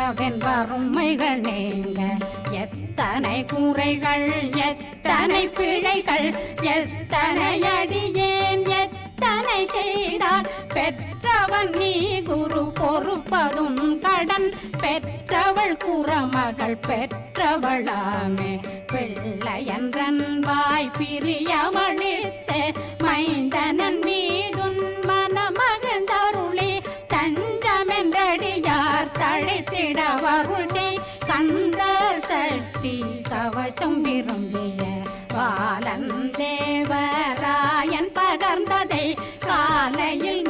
என்றவன் வறுமைகள் நீங்க எத்தனை குறைகள் எத்தனை பிழைகள் எத்தனை அடியேன் எத்தனை செய்தால் பெற்றவன் நீ குரு பொறுப்பதும் கடன் பெற்றவள் குறமகள் பெற்றவளாமே பிள்ளையன்றன் வாய் பிரியமளித்த மைந்தனன் மீதுன் மனமகந்தருளி தஞ்சமென்றடியார் தழைத்திட வருளை கந்த சஷ்டி கவசம் விரும்பிய பாலன் தேவராயன் பகர்ந்ததை காலையில்